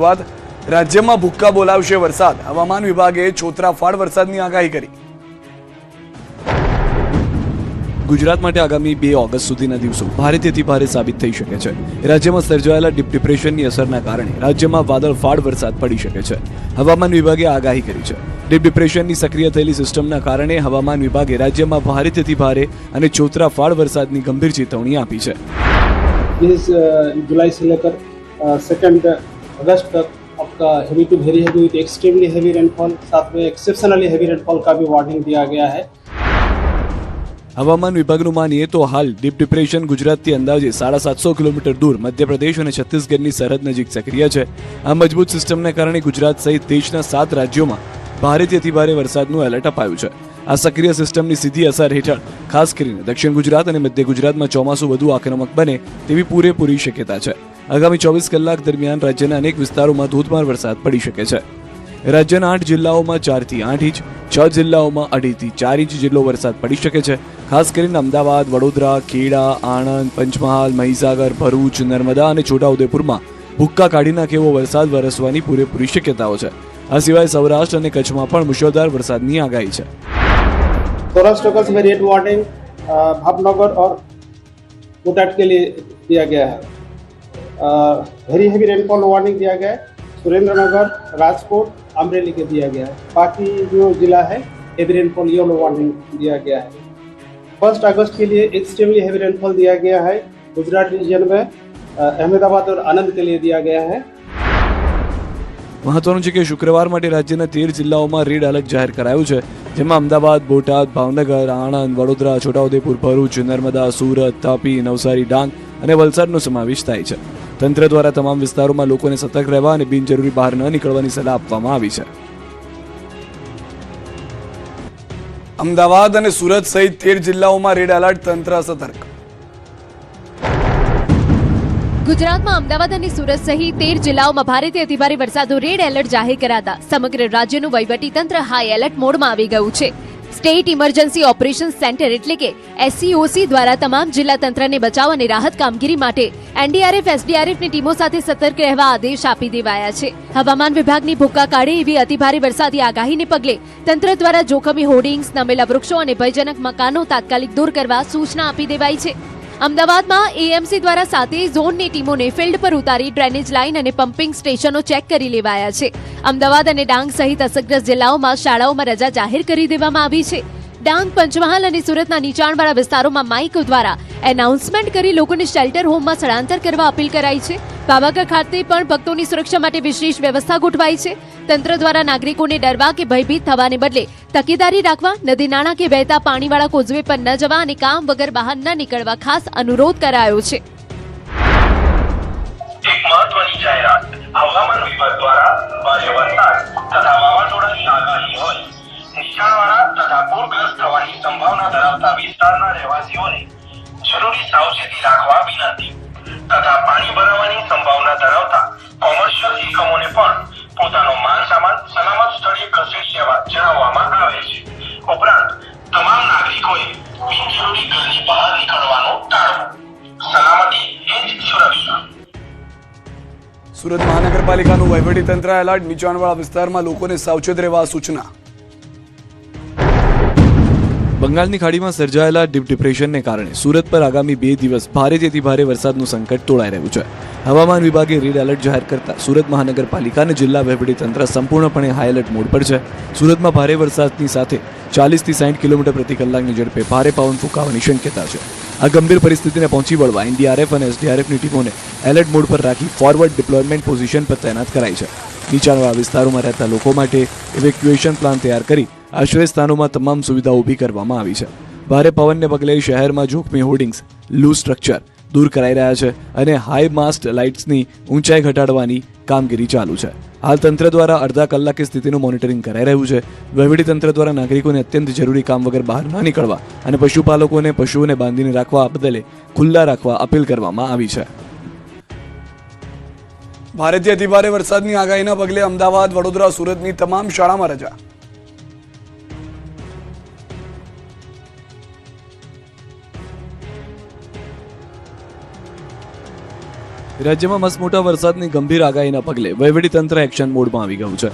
બાદ રાજ્યમાં ભૂક્કા બોલાવશે વરસાદ. હવામાન વિભાગે છોતરાફાડ વરસાદની આગાહી કરી. ગુજરાત માટે આગામી 2 ઓગસ્ટ સુધીના દિવસો ભારેથી અતિ ભારે સાબિત થઈ શકે છે. રાજ્યમાં સર્જાયેલા ડીપ ડિપ્રેશનની અસરના કારણે રાજ્યમાં વાદળફાડ વરસાદ પડી શકે છે. હવામાન વિભાગે આગાહી કરી છે. ડીપ ડિપ્રેશનની સક્રિય થયેલી સિસ્ટમના કારણે હવામાન વિભાગે રાજ્યમાં ભારેથી અતિ ભારે અને છોતરાફાડ વરસાદની ગંભીર ચેતવણી આપી છે. जुलाई से लेकर 2 अगस्त तक आपका heavy to very heavy with extremely heavy rainfall, साथ में एक्सेप्शनली हेवी रेनफॉल का भी वार्निंग दिया गया है. હવામાન વિભાગનું માનીએ તો હાલ ડીપ ડિપ્રેશન ગુજરાતથી અંદાજે 750 કિલોમીટર દૂર મધ્યપ્રદેશ અને છત્તીસગઢની સરહદ નજીક સક્રિય છે. આ મજબૂત સિસ્ટમને કારણે ગુજરાત સહિત દેશના 7 રાજ્યોમાં ભારેથી અતિ ભારે વરસાદનું એલર્ટ અપાયું છે. આ સક્રિય સિસ્ટમની સીધી અસર હેઠળ ખાસ કરીને દક્ષિણ ગુજરાત અને મધ્ય ગુજરાતમાં ચોમાસું વધુ આક્રમક બને તેવી પૂરેપૂરી શક્યતા છે. આગામી 24 કલાક દરમિયાન રાજ્યના અનેક વિસ્તારોમાં ધોધમાર વરસાદ પડી શકે છે. રાજ્યના 8 જિલ્લાઓમાં 4 થી 8 ઇંચ, 6 જિલ્લાઓમાં 2.5 થી 4 ઇંચ જેટલો વરસાદ પડી શકે છે. ખાસ કરીને અમદાવાદ, વડોદરા, ખેડા, આણંદ, પંચમહાલ, મહીસાગર, ભરૂચ, નર્મદા અને છોટાઉદેપુરમાં ભૂક્કા કાઢી નાખે એવો વરસાદ વરસવાની પૂરેપૂરી શક્યતાઓ છે. આ સિવાય સૌરાષ્ટ્ર અને કચ્છમાં પણ મુશળધાર વરસાદની આગાહી છે. सौराष्ट्र कच्छ में रेड वार्निंग भावनगर और बोटाट के लिए दिया गया है. वेरी हेवी रेनफॉल वार्निंग दिया गया है. सुरेंद्रनगर, राजकोट, अमरेली के दिया गया है. बाकी जो जिला है हेवी रेनफॉल येलो वार्निंग दिया गया है. 1 अगस्त के लिए एक्सट्रीमली हेवी रेनफॉल दिया गया है. गुजरात रीजन में अहमदाबाद और आनंद के लिए दिया गया है. મહત્વનું છે કે શુક્રવાર માટે રાજ્યના 13 જિલ્લાઓમાં રેડ એલર્ટ જાહેર કરાયું છે, જેમાં અમદાવાદ, બોટાદ, ભાવનગર, આણંદ, વડોદરા, છોટાઉદેપુર, ભરૂચ, નર્મદા, સુરત, તાપી, નવસારી, ડાંગ અને વલસાડનો સમાવેશ થાય છે. તંત્ર દ્વારા તમામ વિસ્તારોમાં લોકોને સતર્ક રહેવા અને બિનજરૂરી બહાર ન નીકળવાની સલાહ આપવામાં આવી છે. અમદાવાદ અને સુરત સહિત 13 જિલ્લાઓમાં રેડ એલર્ટ, તંત્ર સતર્ક. ગુજરાતમાં અમદાવાદ અને સુરત સહિત 13 જિલ્લાઓમાં ભારેથી અતિભારે વરસાદનું રેડ એલર્ટ જાહેર કરાતા સમગ્ર રાજ્યનું વહીવટીતંત્ર હાઈ એલર્ટ મોડમાં આવી ગયું છે. સ્ટેટ ઇમરજન્સી ઓપરેશન સેન્ટર એટલે કે SEOC દ્વારા તમામ જિલ્લા તંત્રને બચાવ અને રાહત કામગીરી માટે NDRF, SDRFની ટીમો સાથે સતર્ક રહેવા આદેશ આપી દેવાયા છે. હવામાન વિભાગની ભૂક્કા કાઢે એવી અતિભારે વરસાદી આગાહીને પગલે તંત્ર દ્વારા જોખમી હોર્ડિંગ્સ, નમેલા વૃક્ષો અને ભયજનક મકાનો તાત્કાલિક દૂર કરવા સૂચના આપી દેવાઈ છે. અમદાવાદમાં AMC દ્વારા 7 ઝોનની ટીમોને ફિલ્ડ પર ઉતારી ડ્રેનેજ લાઇન અને પમ્પિંગ સ્ટેશનો ચેક કરી લેવાયા છે. અમદાવાદ અને ડાંગ સહિત અસરગ્રસ્ત જિલ્લાઓમાં શાળાઓમાં રજા જાહેર કરી દેવામાં આવી છે. ડાંગ, પંચમહાલ અને સુરતના નીચાણવાળા વિસ્તારોમાં માઇક દ્વારા એનાઉન્સમેન્ટ કરી લોકોને શેલ્ટર હોમમાં સ્થળાંતર કરવા અપીલ કરાઈ છે. પાવાગઢ ખાતે પણ ભક્તોની સુરક્ષા માટે વિશેષ વ્યવસ્થા ગોઠવાઈ છે. તંત્ર દ્વારા નાગરિકોને ડરવા કે ભયભીત થવાને બદલે તકેદારી રાખવા, નદી નાળા કે વહેતા પાણીવાળા કોઝવે પર ન જવા અને કામ વગર બહાર ન નીકળવા ખાસ અનુરોધ કરાયો છે. એક મહત્વની જાહેરાત. હવામાન વિભાગ દ્વારા ભારે વરસાદ તથા વાવાઝોડાની આગાહી હોય નીચાણવાળા તથા પૂરગ્રસ્ત થવાની સંભાવના ધરાવતા વિસ્તારના રહેવાસીઓને જરૂરી સાવચેતી રાખવા વિનંતી તથા પાણી ભરાવાની સંભાવના ધરાવતા કોમર્શિયલ એકમોને પણ પોતાનો માલ સામાન સલામત સ્થળે ખસેડી લેવા જણાવવામાં આવે છે. ઉપરાંત તમામ નાગરિકોએ બિનજરૂરી ઘરની બહાર નીકળવાનું ટાળવું. સલામતી એ જ સુરક્ષા. સુરત મહાનગરપાલિકાનું વહીવટીતંત્ર એલર્ટ, નીચાણવાળા વિસ્તારમાં લોકોને સાવચેત રહેવા સૂચના. બંગાળની ખાડીમાં સર્જાયેલા ડીપ ડિપ્રેશનને કારણે સુરત પર આગામી 2 દિવસ ભારેથી અતિ ભારે વરસાદનું સંકટ તોળાઈ રહ્યું છે. હવામાન વિભાગે રેડ એલર્ટ જાહેર કરતા સુરત મહાનગરપાલિકા અને જિલ્લા વહીવટીતંત્ર સંપૂર્ણપણે હાઈ એલર્ટ મોડ પર છે. સુરતમાં ભારે વરસાદની સાથે 40 થી 60 કિલોમીટર પ્રતિ કલાકની ઝડપે ભારે પવન ફૂંકાવાની શક્યતા છે. આ ગંભીર પરિસ્થિતિને પહોંચી વળવા NDRF અને SDRFની ટીમોને એલર્ટ મોડ પર રાખી ફોરવર્ડ ડિપ્લોયમેન્ટ પોઝિશન પર તૈનાત કરાઈ છે. નીચાણવાળા વિસ્તારોમાં રહેતા લોકો માટે ઇવેક્યુએશન પ્લાન તૈયાર કરી આશ્રય સ્થાનોમાં તમામ સુવિધાઓ ઊભી કરવામાં આવી છે. ભારે પવનને પગલે શહેરમાં જોખમી હોર્ડિંગ્સ, લૂઝ સ્ટ્રક્ચર દૂર કરાઈ રહ્યા છે અને હાઈ માસ્ટ લાઇટ્સની ઊંચાઈ ઘટાડવાની કામગીરી ચાલુ છે. હાલ તંત્ર દ્વારા અડધા કલાકે સ્થિતિનું મોનિટરિંગ કરાઈ રહ્યું છે. વહીવટીતંત્ર દ્વારા નાગરિકોને અત્યંત જરૂરી કામ વગર બહાર ન નીકળવા અને પશુપાલકોને પશુઓને બાંધીને રાખવા બદલે ખુલ્લા રાખવા અપીલ કરવામાં આવી છે. ભારેથી અતિભારે વરસાદની આગાહીના પગલે અમદાવાદ, વડોદરા, સુરતની તમામ શાળામાં રજા. રાજ્યમાં મસમોટા વરસાદની ગંભીર આગાહીના પગલે વહીવટીતંત્ર એક્શન મોડમાં આવી ગયું છે.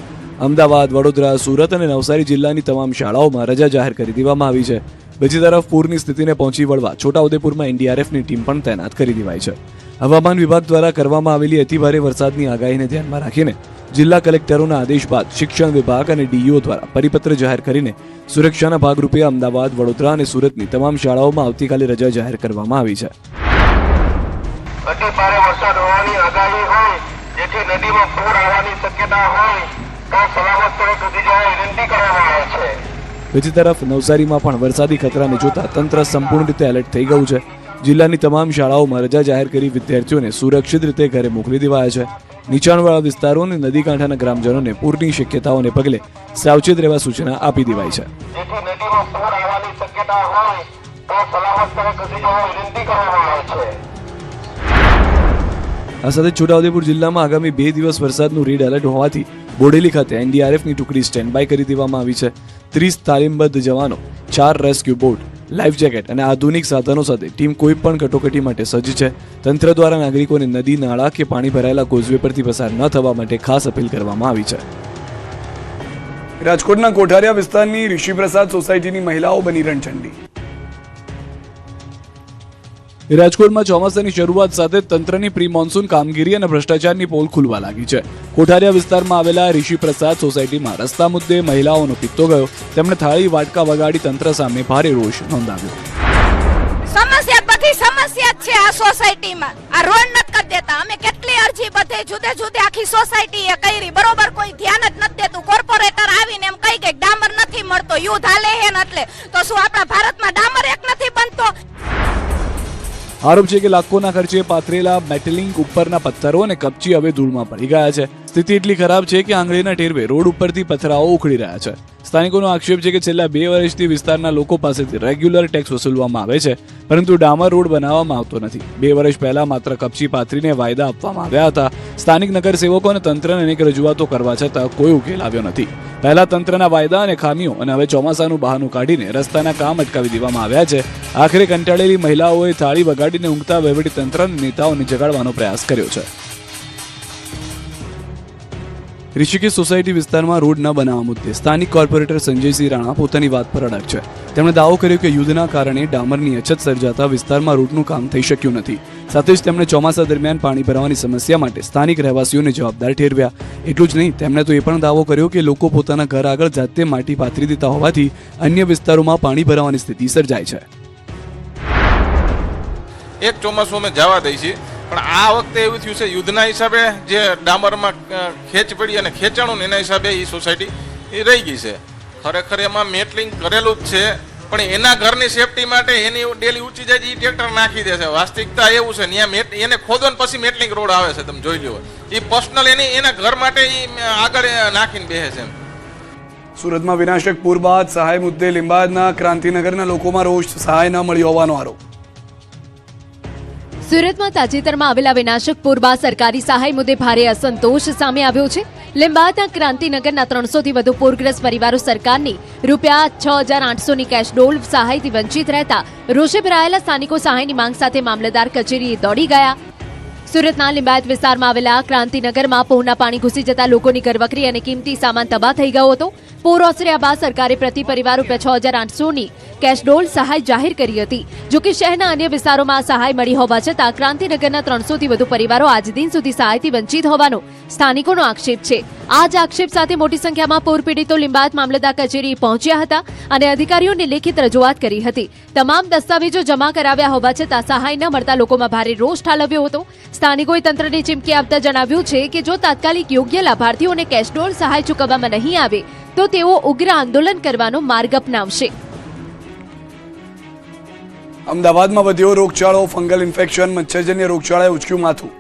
અમદાવાદ, વડોદરા, સુરત અને નવસારી જિલ્લાની તમામ શાળાઓમાં રજા જાહેર કરી દેવામાં આવી છે. બીજી તરફ પૂરની સ્થિતિને પહોંચી વળવા છોટાઉદેપુરમાં એનડીઆરએફની ટીમ પણ તૈનાત કરી દેવાઈ છે. હવામાન વિભાગ દ્વારા કરવામાં આવેલી અતિભારે વરસાદની આગાહીને ધ્યાનમાં રાખીને જિલ્લા કલેક્ટરોના આદેશ બાદ શિક્ષણ વિભાગ અને ડીઈઓ દ્વારા પરિપત્ર જાહેર કરીને સુરક્ષાના ભાગરૂપે અમદાવાદ, વડોદરા અને સુરતની તમામ શાળાઓમાં આવતીકાલે રજા જાહેર કરવામાં આવી છે. અતિ ભારે વરસાદ હોવાની આગાહી હોય, જેથી નદીમાં પૂર આવવાની શક્યતા હોય તો સલામત સ્થળે સુધી જવા વિનંતી કરવામાં આવે છે. બીજી તરફ નવસારીમાં પણ વરસાદી ખતરાને જોતા તંત્ર સંપૂર્ણ રીતે એલર્ટ થઈ ગયું છે. જિલ્લાની તમામ શાળાઓમાં રજા જાહેર કરી વિદ્યાર્થીઓને સુરક્ષિત રીતે ઘરે મોકલી દેવાયા છે. નીચાણવાળા વિસ્તારો અને નદી કાંઠાના ગ્રામજનોને પૂરની શક્યતાઓને પગલે સાવચેત રહેવા સૂચના આપી દેવાઈ છે. જેથી નદીમાં પૂર આવવાની શક્યતા હોય તો સલામત સ્થળે સુધી જવા વિનંતી કરવામાં આવે છે. આ સાથે છોટાઉદેપુર જિલ્લામાં આગામી 2 દિવસ વરસાદનું રેડ એલર્ટ હોવાથી બોડેલી ખાતે એનડીઆરએફની ટુકડી સ્ટેન્ડ બાય કરી દેવામાં આવી છે. 30 તાલીમબદ્ધ જવાનો, 4 રેસ્ક્યુ બોટ, લાઈફ જેકેટ અને આધુનિક સાધનો સાથે ટીમ કોઈ પણ કટોકટી માટે સજ્જ છે. તંત્ર દ્વારા નાગરિકોને નદી, નાળા કે પાણી ભરાયેલા કોઝવે પરથી પસાર ન થવા માટે ખાસ અપીલ કરવામાં આવી છે. રાજકોટના કોઠારિયા વિસ્તારની ઋષિપ્રસાદ સોસાયટીની મહિલાઓ બની રણચંડી. રાજકોટમાં ચોમાસાની શરૂઆત સાથે તંત્રની પ્રી મોન્સૂન કામગીરી અને ભ્રષ્ટાચારની પોલ ખુલવા લાગી છે. કોઠારિયા વિસ્તારમાં આવેલા ઋષિપ્રસાદ સોસાયટીમાં રસ્તા મુદ્દે મહિલાઓનો પિત્તો ગયો. તેમણે થાળી વાટકા વગાડી તંત્ર સામે ભારે રોષ નોંધાવ્યો. સમસ્યા બધી સમસ્યા છે આ સોસાયટીમાં. આ રોડ નથી કરી દેતા. અમે કેટલી અરજી બધે જુદે જુદે આખી સોસાયટીએ કરી, બરોબર કોઈ ધ્યાન જ નથી દેતું. કોર્પોરેટર આવીને એમ કહી કે ડામર નથી મળતો, યુદ્ધ હાલે હે ને એટલે તો શું આપણા ભારતમાં ડામર એક નથી બનતો? આરોપ છે કે લાખોના ખર્ચે પાથરેલા મેટલિંગ ઉપરના પથ્થરો અને કપચી હવે ધૂળમાં પડી ગયા છે. સ્થિતિ એટલી ખરાબ છે કે આંગળીના ટેરવે રોડ ઉપરથી પથરાઓ ઉખડી રહ્યા છે. સ્થાનિકોનો આક્ષેપ છે કે છેલ્લા 2 વર્ષથી વિસ્તારના લોકો પાસેથી રેગ્યુલર ટેક્સ વસૂલવામાં આવે છે, પરંતુ ડામર રોડ બનાવવામાં આવતો નથી. 2 વર્ષ પહેલા માત્ર કપચી પાથરીને વાયદા આપવામાં આવ્યા હતા. સ્થાનિક નગરસેવકો અને તંત્રને અનેક રજૂઆતો કરવા છતાં કોઈ ઉકેલ આવ્યો નથી. પહેલા તંત્રના વાયદા અને ખામીઓ અને હવે ચોમાસાનું બહાનું કાઢીને રસ્તાના કામ અટકાવી દેવામાં આવ્યા છે. આખરે કંટાળેલી મહિલાઓએ થાળી વગાડીને ઊંઘતા વહીવટીતંત્ર અને નેતાઓને જગાડવાનો પ્રયાસ કર્યો છે. ઋષિકેશ સોસાયટી વિસ્તારમાં રોડ ન બનાવવા મુદ્દે સ્થાનિક કોર્પોરેટર સંજયસિંહ રાણા પોતાની વાત પર અડગ છે. તેમણે દાવો કર્યો કે યુદ્ધના કારણે ડામરની અછત સર્જાતા વિસ્તારમાં રોડનું કામ થઈ શક્યું નથી. સાથે જ તેમણે ચોમાસા દરમિયાન પાણી ભરાવાની સમસ્યા માટે સ્થાનિક રહેવાસીઓને જવાબદાર ઠેરવ્યા. એટલું જ નહીં, તેમણે તો એ પણ દાવો કર્યો કે લોકો પોતાના ઘર આગળ જાતે માટી પાથરી દેતા હોવાથી અન્ય વિસ્તારોમાં પાણી ભરાવાની સ્થિતિ સર્જાય છે. એક ચોમાસું અમે જવા દઈએ છીએ, પણ આ વખતે એવું થયું છે યુદ્ધના હિસાબે જે ડામરમાં ખેંચ પડી અને ખેંચાણું એના હિસાબે એ સોસાયટી એ રહી ગઈ છે. ખરેખર એમાં મેટલિંગ કરેલું જ છે, પણ એના ઘરની સેફટી માટે એની ડેલી ઊંચી જાય એ ટ્રેક્ટર નાખી દે છે. વાસ્તવિકતા એવું છે એને ખોદો ને પછી મેટલિંગ રોડ આવે છે, તમે જોઈ લો. એ પર્સનલ એના ઘર માટે એ આગળ નાખીને બેસે છે. સુરતમાં વિનાશક પૂર બાદ સહાય મુદ્દે લીંબાયતના ક્રાંતિનગરના લોકોમાં રોષ. સહાય ન મળી હોવાનો આરોપ. સુરતમાં તાજેતરમાં આવેલા વિનાશક પૂર બાદ સરકારી સહાય મુદ્દે ભારે અસંતોષ સામે આવ્યો છે. લીંબાયતના ક્રાંતિનગરના 300 થી વધુ પૂરગ્રસ્ત પરિવારો સરકારની રૂપિયા 6,800ની કેશ ડોલ સહાયથી વંચિત રહેતા રોષે ભરાયેલા સ્થાનિકો સહાયની માંગ સાથે મામલતદાર કચેરીએ દોડી ગયા. સુરતના લીંબાયત વિસ્તારમાં આવેલા ક્રાંતિનગરમાં પૂરના પાણી ઘૂસી જતા લોકોની ઘરવખરી અને કિંમતી સામાન તબાહ થઈ ગયો હતો. પૂર ઓસર્યા બાદ સરકારે પ્રતિ પરિવાર રૂપિયા 6,800ની કેશ ડોલ સહાય જાહેર કરી હતી. જોકે શહેરના અન્ય વિસ્તારોમાં આ સહાય મળી હોવા છતાં ક્રાંતિનગરના 300 થી વધુ પરિવારો આજ દિન સુધી સહાયથી વંચિત હોવાનો સ્થાનિકોનો આક્ષેપ છે. આ જ આક્ષેપ સાથે મોટી સંખ્યામાં પૂર પીડિતો લીંબાયત મામલતદાર કચેરીએ પહોંચ્યા હતા અને અધિકારીઓને લેખિત રજૂઆત કરી હતી. તમામ દસ્તાવેજો જમા કરાવ્યા હોવા છતાં સહાય ન મળતા લોકોમાં ભારે રોષ ઠાલવ્યો હતો. સ્થાનિકોએ તંત્રને ચીમકી આપતા જણાવ્યું છે કે જો તાત્કાલિક યોગ્ય લાભાર્થીઓને કેશ ડોલ સહાય ચૂકવવામાં નહીં આવે તો તેઓ ઉગ્ર આંદોલન કરવાનો માર્ગ અપનાવશે. અમદાવાદમાં વધ્યો રોગચાળો. ફંગલ ઇન્ફેક્શન, મચ્છરજન્ય રોગચાળાએ ઉચક્યું માથું.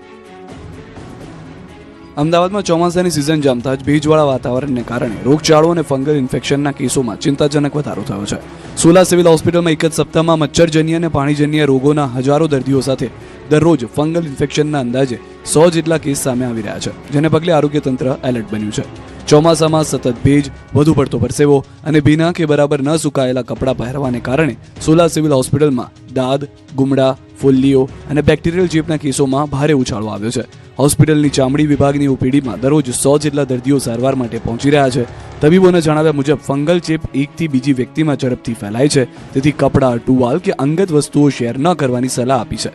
અમદાવાદમાં ચોમાસાની સિઝન જામતા જ ભેજવાળા વાતાવરણને કારણે રોગચાળો અને ફંગલ ઇન્ફેક્શનના કેસોમાં ચિંતાજનક વધારો થયો છે. સોલા સિવિલ હોસ્પિટલમાં એક જ સપ્તાહમાં મચ્છરજન્ય અને પાણીજન્ય રોગોના હજારો દર્દીઓ સાથે દરરોજ ફંગલ ઇન્ફેક્શનના અંદાજે 100 જેટલા કેસ સામે આવી રહ્યા છે, જેને પગલે આરોગ્ય તંત્ર એલર્ટ બન્યું છે. ચોમાસામાં સતત ભેજ, વધુ પડતો પરસેવો અને ભીના કે બરાબર ન સુકાયેલા કપડાં પહેરવાને કારણે સોલા સિવિલ હોસ્પિટલમાં દાદ, ગુમડા, ફોલ્લીઓ અને બેક્ટેરિયલ ચેપના કેસોમાં ભારે ઉછાળો આવ્યો છે. હોસ્પિટલની ચામડી વિભાગની ઓપીડીમાં દરરોજ 100 જેટલા દર્દીઓ સારવાર માટે પહોંચી રહ્યા છે. તબીબોના જણાવ્યા મુજબ ફંગલ ચેપ એકથી બીજી વ્યક્તિમાં ઝડપથી ફેલાય છે, તેથી કપડાં, ટુવાલ કે અંગત વસ્તુઓ શેર ન કરવાની સલાહ આપી છે.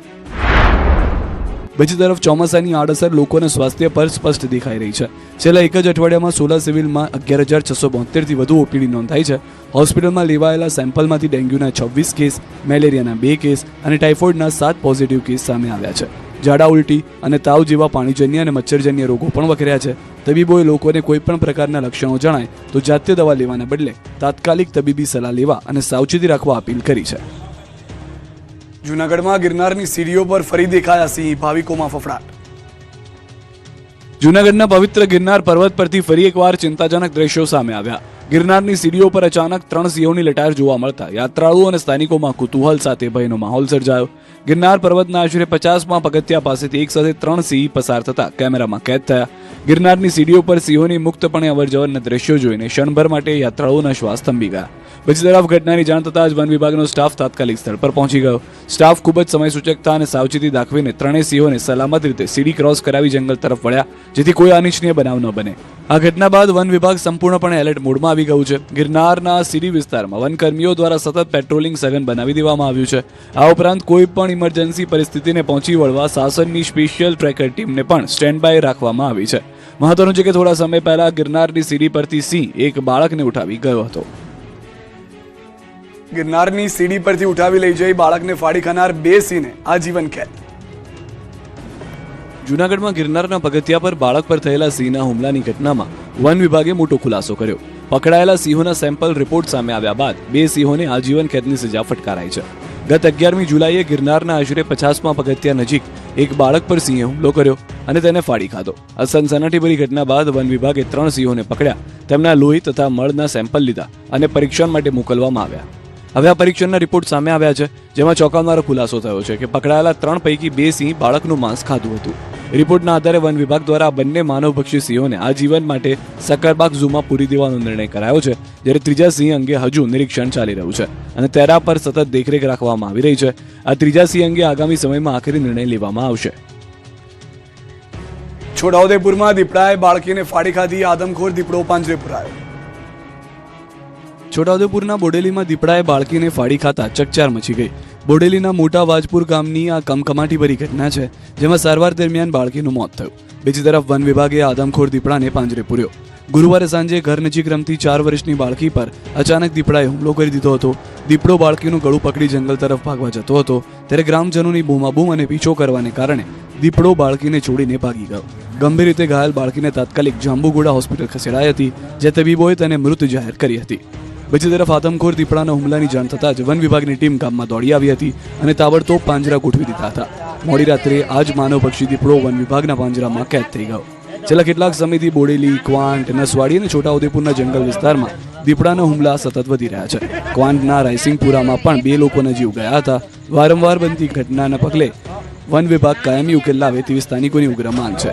બીજી તરફ ચોમાસાની આડઅસર લોકોના સ્વાસ્થ્ય પર સ્પષ્ટ દેખાઈ રહી છે. છેલ્લા એક જ અઠવાડિયામાં 16 સિવિલમાં 11,672થી વધુ ઓપીડી નોંધાઈ છે. હોસ્પિટલમાં લેવાયેલા સેમ્પલમાંથી ડેન્ગ્યુના 26 કેસ, મેલેરિયાના 2 કેસ અને ટાઇફોઇડના 7 પોઝિટિવ કેસ સામે આવ્યા છે. ઝાડા, ઉલટી અને તાવ જેવા પાણીજન્ય અને મચ્છરજન્ય રોગો પણ વકર્યા છે. તબીબોએ લોકોને કોઈ પણ પ્રકારના લક્ષણો જણાય તો જાતે દવા લેવાના બદલે તાત્કાલિક તબીબી સલાહ લેવા અને સાવચેતી રાખવા અપીલ કરી છે. જૂનાગઢમાં ગિરનારની સીડીઓ પર ફરી દેખાયા સિંહ, ભાવિકોમાં ફફડાટ. જૂનાગઢના પવિત્ર ગિરનાર પર્વત પરથી ફરી એકવાર ચિંતાજનક દ્રશ્યો સામે આવ્યા. ગિરનારની સીડીઓ પર અચાનક 3 સિંહોની લટાર જોવા મળતા યાત્રાળુઓ અને સ્થાનિકોમાં કુતૂહલ સાથે ભયનો માહોલ સર્જાયો. ગિરનાર પર્વતના આશરે 50માં પગથિયા પાસેથી એક સાથે 3 સિંહ પસાર થતા કેમેરામાં કેદ થયા. ગિરનારની સીડીઓ પર સિંહોની મુક્તપણે અવરજવરના દ્રશ્યો જોઈને ક્ષણભર માટે યાત્રાળુઓના શ્વાસ થંભી ગયા. બીજી તરફ ઘટનાની જાણ થતાં જ વન વિભાગનો સ્ટાફ તાત્કાલિક સ્થળ પર પહોંચી ગયો. સ્ટાફ ખૂબ જ સમયસૂચકતા અને સાવચેતી દાખવીને 3 સિંહોને સલામત રીતે સીડી ક્રોસ કરાવી જંગલ તરફ વળ્યા, જેથી કોઈ અનિચ્છનીય બનાવ ન બને. આ ઘટના બાદ વન વિભાગ સંપૂર્ણપણે એલર્ટ મોડમાં આવી ગયું છે. ગિરનારના સીડી વિસ્તારમાં વનકર્મીઓ દ્વારા સતત પેટ્રોલિંગ સઘન બનાવી દેવામાં આવ્યું છે. આ ઉપરાંત કોઈ પણ ઇમરજન્સી પરિસ્થિતિને પહોંચી વળવા શાસનની સ્પેશિયલ ટ્રેકર ટીમને પણ સ્ટેન્ડ બાય રાખવામાં આવી છે. મહત્વનું છે કે થોડા સમય પહેલા ગિરનારની સીડી પરથી સિંહ એક બાળકને ઉઠાવી ગયો હતો. ગિરનારની સીડી પરથી ઉઠાવી લઈ જઈ બાળકને ફાડી ખાનાર 2 સિંહને આજીવન કેદ. જૂનાગઢમાં ગિરનારના પગથિયા પર બાળક પર થયેલા સિંહના હુમલાની ઘટનામાં વન વિભાગે મોટો ખુલાસો કર્યો. પકડાયેલા સિંહોના સેમ્પલ રિપોર્ટ સામે આવ્યા બાદ 2 સિંહોને આજીવન કેદની સજા ફટકારાઈ છે. ગત 11મી જુલાઈએ ગિરનારના આશરે 50માં પગથિયા નજીક એક બાળક પર સિંહે હુમલો કર્યો અને તેને ફાડી ખાધો. આ સનસનાટીભરી ઘટના બાદ વન વિભાગે 3 સિંહોને પકડ્યા, તેમના લોહી તથા મળના સેમ્પલ લીધા અને પરીક્ષણ માટે મોકલવામાં આવ્યા. હવે આ પરીક્ષણના રિપોર્ટ સામે આવ્યા છે, જેમાં ચોંકાવનારો ખુલાસો થયો છે કે પકડાયેલા 3 પૈકી 2 સિંહ બાળકનું માંસ ખાધું હતું. રિપોર્ટના આધારે વન વિભાગ દ્વારા બંને માનવભક્ષી સિંહોને આજીવન માટે સક્કરબાગ ઝૂમાં પૂરી દેવાનો નિર્ણય કરાયો છે, જ્યારે ત્રીજા સિંહ અંગે હજુ નિરીક્ષણ ચાલી રહ્યું છે અને તેના પર સતત દેખરેખ રાખવામાં આવી રહી છે. આ ત્રીજા સિંહ અંગે આગામી સમયમાં આખરી નિર્ણય લેવામાં આવશે. છોટાઉદેપુરમાં દીપડાએ બાળકીને ફાડી ખાધી, આદમખોર દીપડો પાંજરે પુરાયો. છોટાઉદેપુરના બોડેલીમાં દીપડાએ બાળકીને ફાડી ખાતા ચકચાર મચી ગઈ. બોડેલીના મોટા વાજપુર ગામની આ કમકમાટીભરી ઘટના છે, જેમાં સારવાર દરમિયાન બાળકીનું મોત થયું. બીજી તરફ વન વિભાગે આદમખોર દીપડાને પાંજરે પૂર્યો. ગુરુવારે સાંજે ઘર નજીક રમતી 4 વર્ષની બાળકી પર અચાનક દીપડાએ હુમલો કરી દીધો હતો. દીપડો બાળકીનું ગળું પકડી જંગલ તરફ ભાગવા જતો હતો, ત્યારે ગ્રામજનોની બૂમાબૂમ અને પીછો કરવાને કારણે દીપડો બાળકીને છોડીને ભાગી ગયો. ગંભીર રીતે ઘાયલ બાળકીને તાત્કાલિક જાંબુગોડા હોસ્પિટલ ખસેડાઈ હતી, જે તબીબોએ તેને મૃત જાહેર કરી હતી. બીજી તરફ આદમખોર દીપડાના હુમલાની જાણ થતાં જ વન વિભાગની ટીમ ગામમાં દોડી આવી હતી અને તાબડતોબ પાંજરા ગોઠવી દીધા હતા. મોડી રાત્રે આ જ માનવભક્ષી દીપડો વન વિભાગના પાંજરામાં કેદ થઈ ગયો. છેલ્લા કેટલાક સમયથી બોડેલી, ક્વાંટ, નસવાડી અને છોટાઉદેપુરના જંગલ વિસ્તારમાં દીપડાના હુમલા સતત વધી રહ્યા છે. ક્વાંટના રાયસિંગપુરામાં પણ 2 લોકોના જીવ ગયા હતા. વારંવાર બનતી ઘટનાના પગલે વન વિભાગ કાયમી ઉકેલ લાવે તેવી સ્થાનિકોની ઉગ્ર માંગ છે.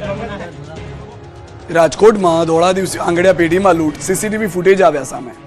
રાજકોટમાં ધોળા દિવસે આંગડિયા પેઢીમાં લૂંટ, સીસીટીવી ફૂટેજ આવ્યા સામે.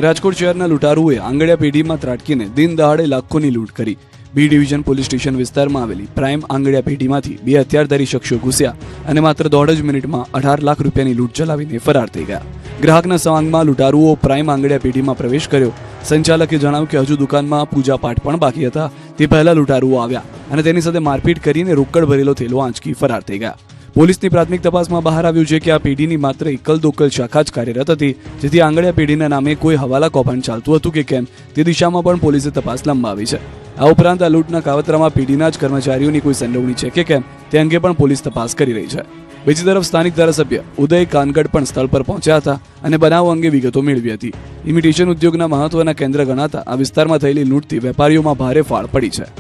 રાજકોટ શહેરના લૂંટારુઓએ આંગડિયા પેઢીમાં ત્રાટકીને દિન દહાડે લાખોની લૂંટ કરી. બી ડિવિઝન પોલીસ સ્ટેશન વિસ્તારમાં આવેલી પ્રાઇમ આંગડિયા પેઢીમાંથી 2 હથિયારધારી શખ્સો ઘૂસ્યા અને માત્ર 1.5 મિનિટમાં 18 લાખ રૂપિયાની લૂંટ ચલાવીને ફરાર થઈ ગયા. ગ્રાહકના સવાંગમાં લૂંટારુઓ પ્રાઇમ આંગડિયા પેઢીમાં પ્રવેશ કર્યો. સંચાલકે જણાવ્યું કે હજુ દુકાનમાં પૂજા પાઠ પણ બાકી હતા. તે પહેલા લૂંટારુઓ આવ્યા અને તેની સાથે મારપીટ કરીને રોકડ ભરેલો થેલો આંચકી ફરાર થઈ ગયા. પોલીસની પ્રાથમિક તપાસમાં બહાર આવ્યું છે કે આ પેઢીની માત્ર એકલ દોકલ શાખા જ કાર્યરત હતી, જેથી આંગડિયા પેઢીના નામે કોઈ હવાલા કૌભાંડ ચાલતું હતું કે કેમ તે દિશામાં પણ પોલીસે તપાસ લંબાવી છે. આ ઉપરાંત આ લૂંટના કાવતરામાં પેઢીના જ કર્મચારીઓની કોઈ સંડોવણી છે કે કેમ તે અંગે પણ પોલીસ તપાસ કરી રહી છે. બીજી તરફ સ્થાનિક ધારાસભ્ય ઉદય કાનગડ પણ સ્થળ પર પહોંચ્યા હતા અને બનાવ અંગે વિગતો મેળવી હતી. ઇમિટેશન ઉદ્યોગના મહત્વના કેન્દ્ર ગણાતા આ વિસ્તારમાં થયેલી લૂંટથી વેપારીઓમાં ભારે ફાળ પડી છે.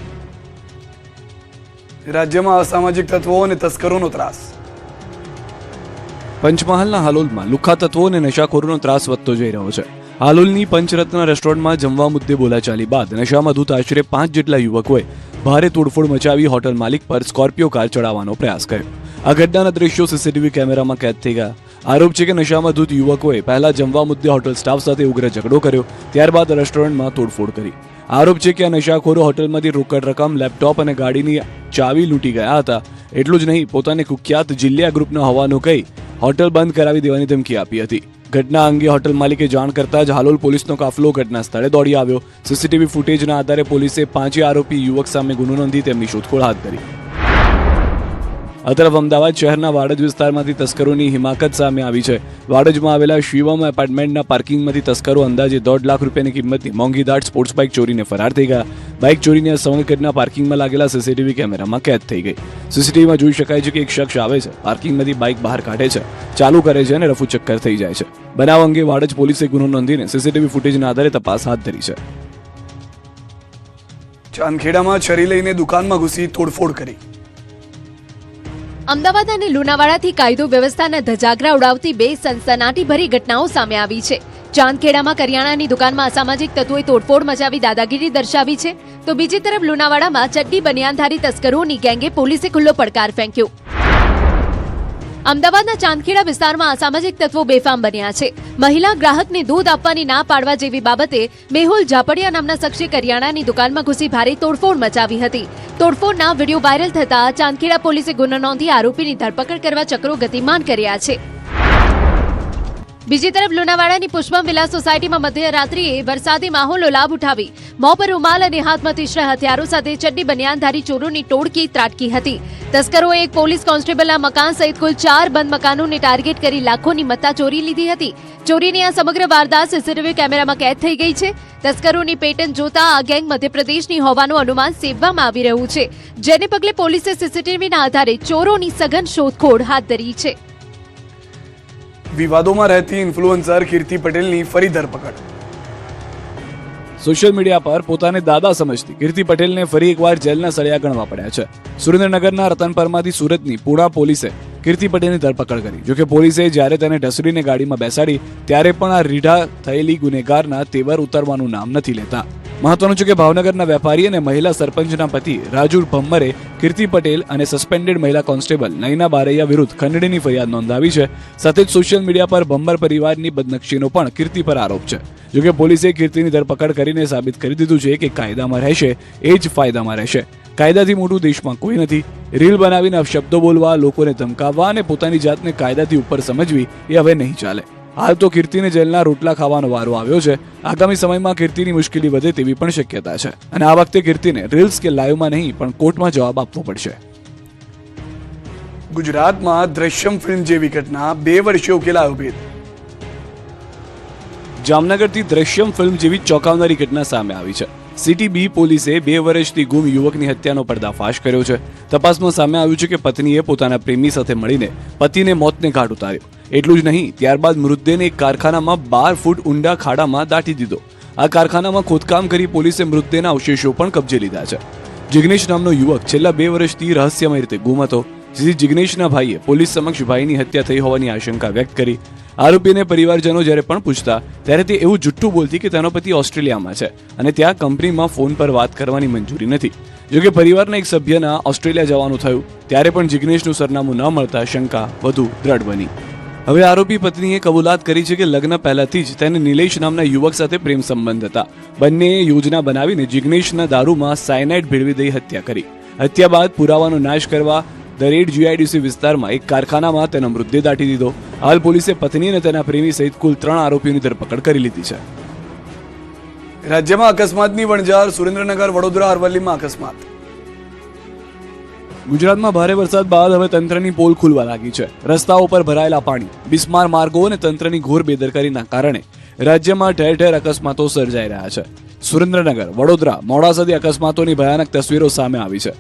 રાજ્યમાં અસામાજિક તત્વો અને તસ્કરોનો ત્રાસ. પંચમહાલના હાલોલમાં લુખ્ખા તત્વો અને નશાખોરોનો ત્રાસ વધતો જઈ રહ્યો છે. હાલોલની પંચરત્ન રેસ્ટોરન્ટમાં જમવા મુદ્દે બોલાચાલી બાદ નશામાં ધૂત આશરે 5 જેટલા યુવકોએ ભારે તોડફોડ મચાવી હોટલ માલિક પર સ્કોર્પિયો કાર ચડાવવાનો પ્રયાસ કર્યો. આ ઘટનાના દ્રશ્યો સીસીટીવી કેમેરામાં કેદ થઈ ગયા. આરોપ છે કે નશામાં ધૂત યુવકોએ પહેલા જમવા મુદ્દે હોટલ સ્ટાફ સાથે ઉગ્ર ઝઘડો કર્યો, ત્યારબાદ રેસ્ટોરન્ટમાં તોડફોડ કરી. આરોપ છે કે આ નશાખોરો હોટલમાંથી રોકડ રકમ, લેપટોપ અને ગાડીની ચાવી લૂંટી ગયા હતા. એટલું જ નહીં, પોતાને કુખ્યાત જિલ્લિયા ગ્રુપના હોવાનું કહી હોટલ બંધ કરાવી દેવાની ધમકી આપી હતી. ઘટના અંગે હોટલ માલિકે જાણ કરતા જ હાલોલ પોલીસનો કાફલો ઘટના સ્થળે દોડી આવ્યો. સીસીટીવી ફૂટેજના આધારે પોલીસે 5 આરોપી યુવક સામે ગુનો નોંધી તેમની શોધખોળ હાથ ધરી. આ તરફ અમદાવાદ શહેરના વાડજ વિસ્તારમાંથી તસ્કરોની હિમાકત સામે આવી છે. વાડજમાં આવેલા શિવમ એપાર્ટમેન્ટના પાર્કિંગમાંથી તસ્કરો અંદાજે 1.5 લાખ રૂપિયાની કિંમતની મોંઘીદાટ સ્પોર્ટ્સ બાઇક ચોરીને ફરાર થઈ ગયા. બાઇક ચોરીની આ સમગ્ર ઘટના પાર્કિંગમાં લાગેલા સીસીટીવી કેમેરામાં કેદ થઈ ગઈ. સીસીટીવીમાં જોઈ શકાય છે કે એક શખ્સ આવે છે, પાર્કિંગમાંથી બાઇક બહાર કાઢે છે, ચાલુ કરે છે અને રફુ ચક્કર થઈ જાય છે. બનાવ અંગે વાડજ પોલીસે ગુનો નોંધીને સીસીટીવી ફૂટેજના આધારે તપાસ હાથ ધરી છે. ચાંદખેડામાં છરી લઈને દુકાનમાં ઘૂસી તોડફોડ કરી. અમદાવાદ અને લુણાવાડાથી કાયદો વ્યવસ્થાના ધજાગરા ઉડાવતી 2 સનસનાટીભરી ઘટનાઓ સામે આવી છે. ચાંદખેડામાં કરિયાણાની દુકાનમાં અસામાજિક તત્વોએ તોડફોડ મચાવી દાદાગીરી દર્શાવી છે, તો બીજી તરફ લુણાવાડામાં ચડ્ડી બનિયાનધારી તસ્કરોની ગેંગે પોલીસે ખુલ્લો પડકાર ફેંક્યો. અમદાવાદના ચાંદખેડા વિસ્તારમાં અસામાજિક તત્વો બેફામ બન્યા છે. મહિલા ગ્રાહકને દૂધ આપવાની ના પાડવા જેવી બાબતે મેહુલ ઝાપડિયા નામના શખ્સે કરિયાણાની દુકાનમાં ઘૂસી ભારે તોડફોડ મચાવી હતી. તોડફોડના વિડીયો વાયરલ થતા ચાંદખેડા પોલીસે ગુનો નોંધી આરોપીની ધરપકડ કરવા ચક્રો ગતિમાન કર્યા છે. બીજી તરફ લુણાવાડાની પુષ્પમ વિલાસ સોસાયટીમાં મધ્યરાત્રિએ વરસાદી માહોલનો લાભ ઉઠાવી મોં પર રૂમાલ અને હાથમાં તીક્ષ્ણ હથિયારો સાથે ચડ્ડી બનિયાનધારી ચોરોની ટોળકી ત્રાટકી હતી. તસ્કરોએ એક પોલીસ કોન્સ્ટેબલના મકાન સહિત કુલ 4 બંધ મકાનોને ટાર્ગેટ કરી લાખોની મત્તા ચોરી લીધી હતી. ચોરીની આ સમગ્ર વારદાત સીસીટીવી કેમેરામાં કેદ થઈ ગઈ છે. તસ્કરોની પેટર્ન જોતા આ ગેંગ મધ્યપ્રદેશની હોવાનું અનુમાન સેવવામાં આવી રહ્યું છે, જેને પગલે પોલીસે સીસીટીવીના આધારે ચોરોની સઘન શોધખોળ હાથ ધરી છે. વિવાદોમાં રહેતી ઇન્ફ્લુએન્સર કીર્તિ પટેલની ફરી ધરપકડ. સોશિયલ મીડિયા પર પોતાને દાદા સમજતી કીર્તિ પટેલને ફરી એકવાર જેલના સળિયા ગણવા પડ્યા છે. સુરેન્દ્રનગરના રતનપરમાંથી સુરતની પૂણા પોલીસે કીર્તિ પટેલની ધરપકડ કરી. જોકે પોલીસે જ્યારે તેને ઢસડીને ગાડીમાં બેસાડી ત્યારે પણ આ રીઢા થયેલી ગુનેગારના તેવર ઉતારવાનું નામ નથી લેતા. મહત્વનું છે કે ભાવનગરના વેપારી અને મહિલા સરપંચના પતિ રાજુ ભમ્મરે કીર્તિ પટેલ અને સસ્પેન્ડેડ મહિલા કોન્સ્ટેબલ નયના બારૈયા વિરુદ્ધ ખંડણીની ફરિયાદ નોંધાવી છે. સાથે જ સોશિયલ મીડિયા પર ભમ્મર પરિવારની બદનક્ષીનો પણ કીર્તિ પર આરોપ છે. જોકે પોલીસે કીર્તિની ધરપકડ કરીને સાબિત કરી દીધું છે કે કાયદામાં રહેશે એ જ ફાયદામાં રહેશે. કાયદાથી મોટું દેશમાં કોઈ નથી. રીલ બનાવીને શબ્દો બોલવા, લોકોને ધમકાવવા અને પોતાની જાતને કાયદાથી ઉપર સમજવી એ હવે નહીં ચાલે. હાલ તો કીર્તિને જેલના રોટલા ખાવાનો વારો આવ્યો છે. આગામી સમયમાં કીર્તિની મુશ્કેલી વધે તેવી પણ શક્યતા છે અને આ વખતે કીર્તિને રીલ્સ કે લાઈવમાં નહીં પણ કોર્ટમાં જવાબ આપવો પડશે. ગુજરાતમાં દ્રશ્યમ ફિલ્મ જેવી ઘટના 2 વર્ષે ઉકેલાયો ભેદ. જામનગરથી દ્રશ્યમ ફિલ્મ જેવી ચોંકાવનારી ઘટના સામે આવી છે. સિટી બી પોલીસે 2 વર્ષથી ગુમ યુવકની હત્યાનો પર્દાફાશ કર્યો છે. તપાસમાં સામે આવ્યું છે કે પત્નીએ પોતાના પ્રેમી સાથે મળીને પતિને મોતને ઘાટ ઉતાર્યો. એટલું જ નહીં, ત્યારબાદ મૃતદેહને એક કારખાનામાં 12 ફૂટ ઊંડા ખાડામાં દાટી દીધો. આ કારખાનામાં ખોદકામ કરી પોલીસે મૃતદેહના અવશેષો પણ કબજે લીધા છે. જિગ્નેશ નામનો યુવક છેલ્લા 2 વર્ષથી રહસ્યમય રીતે ગુમ હતો, જેથી જિગ્નેશના ભાઈએ પોલીસ સમક્ષ ભાઈની હત્યા થઈ હોવાની આશંકા વ્યક્ત કરી. આરોપીને પરિવારજનો જ્યારે પણ પૂછતા ત્યારે તે એવું જુઠ્ઠું બોલતી કે તેનો પતિ ઓસ્ટ્રેલિયામાં છે અને ત્યાં કંપનીમાં ફોન પર વાત કરવાની મંજૂરી નથી. જોકે પરિવારના એક સભ્યના ઓસ્ટ્રેલિયા જવાનું થયું ત્યારે પણ જિગ્નેશનું સરનામું ન મળતા શંકા વધુ દ્રઢ બની. હવે આરોપી પત્નીએ કબૂલાત કરી છે કે લગ્ન પહેલાથી જ તેને નિલેશ નામના યુવક સાથે પ્રેમ સંબંધ હતા. બંનેએ યોજના બનાવીને જિગ્નેશના દારૂમાં સાયનાઇડ ભેળવી દઈ હત્યા કરી. હત્યા બાદ પુરાવાનો નાશ કરવા દરેડ જીઆઈડીસી વિસ્તારમાં એક કારખાનામાં તેનો મૃતદેહ દાટી દીધો. હાલ પોલીસે પત્ની અને તેના પ્રેમી સહિત કુલ 3 આરોપીઓની ધરપકડ કરી લીધી છે. રાજ્યમાં અકસ્માતની વણઝાર. સુરેન્દ્રનગર, વડોદરા, અરવલ્લીમાં અકસ્માત. ગુજરાતમાં ભારે વરસાદ બાદ હવે તંત્રની પોલ ખુલવા લાગી છે. રસ્તાઓ પર ભરાયેલા પાણી, બિસ્માર માર્ગો અને તંત્રની ઘોર બેદરકારીના કારણે રાજ્યમાં ઠેર ઠેર અકસ્માતો સર્જાઈ રહ્યા છે. સુરેન્દ્રનગર, વડોદરા, મોડાસાથી અકસ્માતોની ભયાનક તસવીરો સામે આવી છે.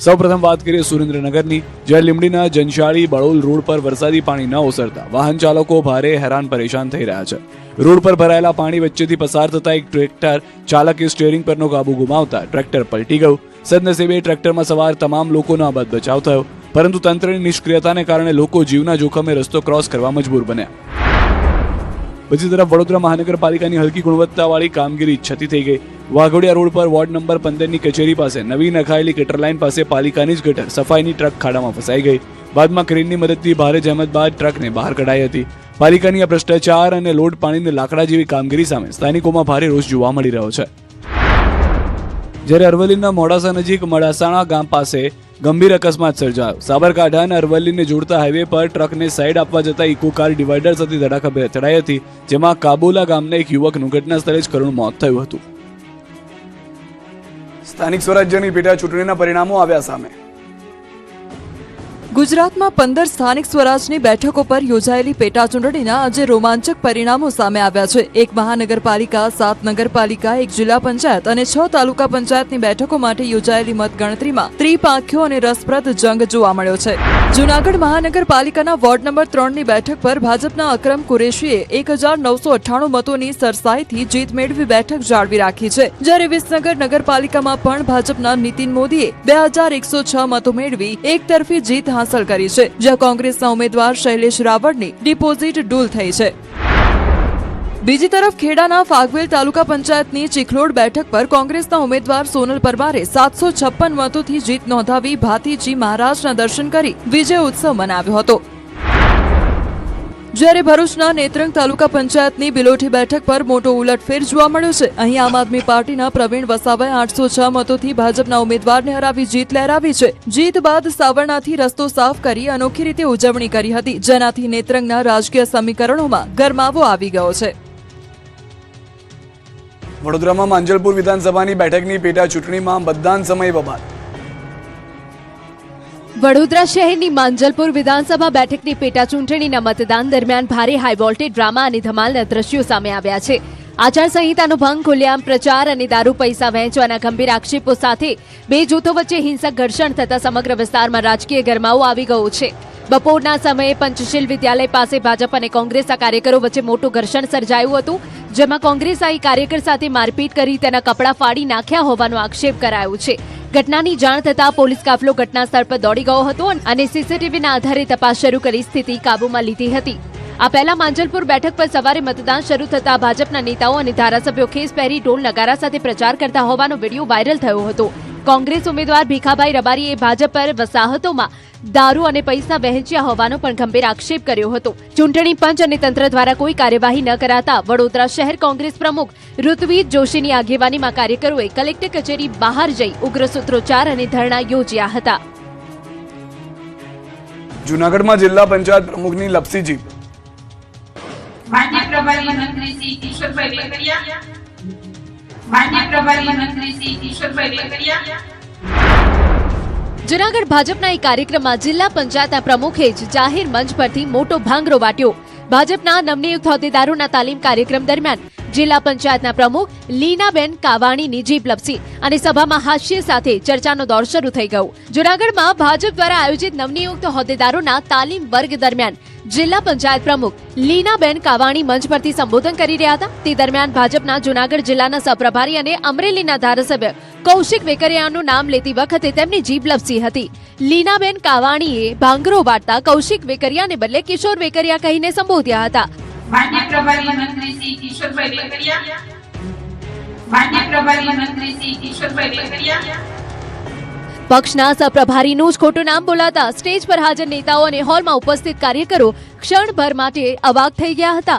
સૌપ્રથમ વાત કરીએ સુરેન્દ્રનગરની, જ્યાં લીંબડીના જનશાળી બળોલ રોડ પર વરસાદી પાણી ન ઓસરતા વાહન ચાલકો ભારે હેરાન પરેશાન થઈ રહ્યા છે. રોડ પર ભરાયેલા પાણી વચ્ચેથી પસાર થતા એક ટ્રેક્ટર ચાલકે સ્ટીયરિંગ પરનો કાબુ ગુમાવતા ટ્રેક્ટર પલટી ગયું. સદનસીબે ટ્રેક્ટરમાં સવાર તમામ લોકોનો આબાદ બચાવ થયો, પરંતુ તંત્રની નિષ્ક્રિયતાને કારણે લોકો જીવના જોખમે રસ્તો ક્રોસ કરવા મજબૂર બન્યા. બીજી તરફ વડોદરા મહાનગરપાલિકાની હલકી ગુણવત્તાવાળી કામગીરી છતી થઈ ગઈ. વાઘોડિયા રોડ પર વોર્ડ નંબર 15ની કચેરી પાસે નવી નખાયેલી ગટર લાઇન પાસે પાલિકાની જ ગટર સફાઈની ટ્રક ખાડામાં ફસાઈ ગઈ. બાદમાં ક્રેનની મદદથી ભારે જહેમત બાદ ટ્રકને બહાર કઢાઈ હતી, પાલિકાની આ ભ્રષ્ટાચાર અને લોટ પાણીને લાકડા જેવી કામગીરી સામે સ્થાનિકોમાં ભારે રોષ જોવા મળી રહ્યો છે. જ્યારે અરવલ્લીના મોડાસા નજીક મડાસાણા ગામ પાસે ગંભીર અકસ્માત સર્જાયો. સાબરકાંઠા અને અરવલ્લીને જોડતા હાઈવે પર ટ્રકને સાઈડ આપવા જતા ઇકો કાર ડિવાઈડર સાથે ધડાકાભેર અથડાઈ હતી, જેમાં કાબોલા ગામના એક યુવકનું ઘટના સ્થળે જ કરુણ મોત થયું હતું. સ્થાનિક સ્વરાજ્યની પેટા ચૂંટણીના પરિણામો આવ્યા સામે. ગુજરાતમાં 15 સ્થાનિક સ્વરાજની બેઠકો પર યોજાયેલી પેટા ચૂંટણીના આજે રોમાંચક પરિણામો સામે આવ્યા છે. 1 મહાનગરપાલિકા, 7 નગરપાલિકા, 1 જિલ્લા પંચાયત અને 6 તાલુકા પંચાયતની બેઠકો માટે યોજાયેલી મતગણતરીમાં ત્રિપાંખ્યો અને રસપ્રદ જંગ જોવા મળ્યો છે. જૂનાગઢ મહાનગરપાલિકાના વોર્ડ નંબર 3ની બેઠક પર ભાજપના અકરમ કુરેશીએ 1998 મતોની સરસાઈથી જીત મેળવી બેઠક જાળવી રાખી છે. જ્યારે વિસનગર નગરપાલિકામાં પણ ભાજપના નીતિન મોદીએ 2106 મતો મેળવી એકતરફી જીત હાંસલ કરી છે, જ્યાં કોંગ્રેસના ઉમેદવાર શૈલેષ રાવળની ડિપોઝિટ ડૂલ થઈ છે. બીજી તરફ ખેડાના ફાગવેલ તાલુકા પંચાયતની ચીખલોડ બેઠક પર કોંગ્રેસના ઉમેદવાર સોનલ પરમારે 756 મતોથી જીત નોંધાવી ભાતીજી મહારાજના દર્શન કરી વિજય ઉત્સવ મનાવ્યો હતો. જ્યારે ભરૂચના નેત્રંગ તાલુકા પંચાયતની બિલોઠી બેઠક પર મોટો ઉલટફેર જોવા મળ્યો છે. અહીં આમ આદમી પાર્ટીના પ્રવીણ વસાવાએ 806 મતોથી ભાજપના ઉમેદવારને હરાવી જીત લહેરાવી છે. જીત બાદ સાવરણાથી રસ્તો સાફ કરી અનોખી રીતે ઉજવણી કરી હતી, જેનાથી નેત્રંગના રાજકીય સમીકરણોમાં ગરમાવો આવી ગયો છે. વડોદરામાં માંજલપુર વિધાનસભાની બેઠકની પેટા ચૂંટણીમાં મતદાન સમય બબાલ. વડોદરા શહેરની માંજલપુર વિધાનસભા બેઠકની પેટા ચૂંટણીના મતદાન દરમિયાન ભારે હાઈ વોલ્ટેજ ડ્રામા અને ધમાલના દ્રશ્યો સામે આવ્યા છે. આચારસંહિતાનો ભંગ, ખુલ્લેઆમ પ્રચાર અને દારૂ પૈસા વહેંચવાના ગંભીર આક્ષેપો સાથે બે જૂથો વચ્ચે હિંસક ઘર્ષણ થતા સમગ્ર વિસ્તારમાં રાજકીય ગરમાવો આવી ગયો છે. બપોરના સમયે પંચશીલ વિદ્યાલય પાસે ભાજપ અને કોંગ્રેસના કાર્યકરો વચ્ચે મોટું ઘર્ષણ સર્જાયું હતું, જેમાં કોંગ્રેસાએ કાર્યકર સાથે મારપીટ કરી તેના કપડાં ફાડી નાખ્યા હોવાનો આક્ષેપ કરાયો છે. ઘટનાની જાણ થતાં પોલીસ કાફલો ઘટના સ્થળ પર દોડી ગયો હતો અને સીસીટીવીના આધારે તપાસ શરૂ કરી સ્થિતિ કાબૂમાં લીધી હતી. આ પહેલા માંજલપુર બેઠક પર સવારે મતદાન શરૂ થતા ભાજપના નેતાઓ અને ધારાસભ્યો ખેસ પહેરી ઢોલ નગારા સાથે પ્રચાર કરતા હોવાનો વિડીયો વાયરલ થયો હતો. કોંગ્રેસ ઉમેદવાર ભીખાભાઈ રબારીએ ભાજપ પર વસાહતોમાં દારૂ અને પૈસા વહેંચ્યા હોવાનો પણ ગંભીર આક્ષેપ કર્યો હતો. ચૂંટણી પંચ અને તંત્ર દ્વારા કોઈ કાર્યવાહી ન કરાતા વડોદરા શહેર કોંગ્રેસ પ્રમુખ ઋત્વિજ જોશીની આગેવાનીમાં કાર્યકરોએ કલેક્ટર કચેરી બહાર જઈ ઉગ્ર સૂત્રોચ્ચાર અને ધરણા યોજ્યા હતા. જૂનાગઢમાં જિલ્લા પંચાયત પ્રમુખની લપસી જીત. માન્ય પ્રભારી મંત્રી શ્રી કિશોરભાઈ વેકરિયા, માન્ય પ્રભારી મંત્રી શ્રી કિશોરભાઈ વેકરિયા. જૂનાગઢ ભાજપના એક કાર્યક્રમમાં જિલ્લા પંચાયતના પ્રમુખે જ જાહેર મંચ પરથી મોટો ભાંગરો વાટ્યો. ભાજપના નવનિયુક્ત હોદ્દેદારોના તાલીમ કાર્યક્રમ દરમિયાન જિલ્લા પંચાયતના પ્રમુખ લીનાબેન કાવાણીની જીભ લપસી અને સભામાં હાસ્ય સાથે ચર્ચાનો દોર શરૂ થઈ ગયો. જૂનાગઢમાં ભાજપ દ્વારા આયોજિત નવનિયુક્ત હોદ્દેદારોના તાલીમ વર્ગ દરમિયાન જિલ્લા પંચાયત પ્રમુખ લીનાબેન કાવાણી મંચ પરથી સંબોધન કરી રહ્યા હતા. તે દરમિયાન ભાજપના જૂનાગઢ જિલ્લાના સહપ્રભારી અને અમરેલીના ધારાસભ્ય કૌશિક વેકરિયાનું નામ લેતી વખતે તેમની જીભ લપસી હતી. લીનાબેન કાવાણીએ ભાંગરો વાટતા કૌશિક વેકરિયાને બદલે કિશોર વેકરિયા કહીને સંબોધ્યા હતા. માન્ય પ્રભારી મંત્રી શ્રી કિશોરભાઈ વેકરિયા, માન્ય પ્રભારી મંત્રી શ્રી કિશોરભાઈ વેકરિયા. પક્ષના સહપ્રભારીનું જ ખોટું નામ બોલાતા સ્ટેજ પર હાજર નેતાઓ અને હોલમાં ઉપસ્થિત કાર્યકરો ક્ષણભર માટે અવાક થઈ ગયા હતા.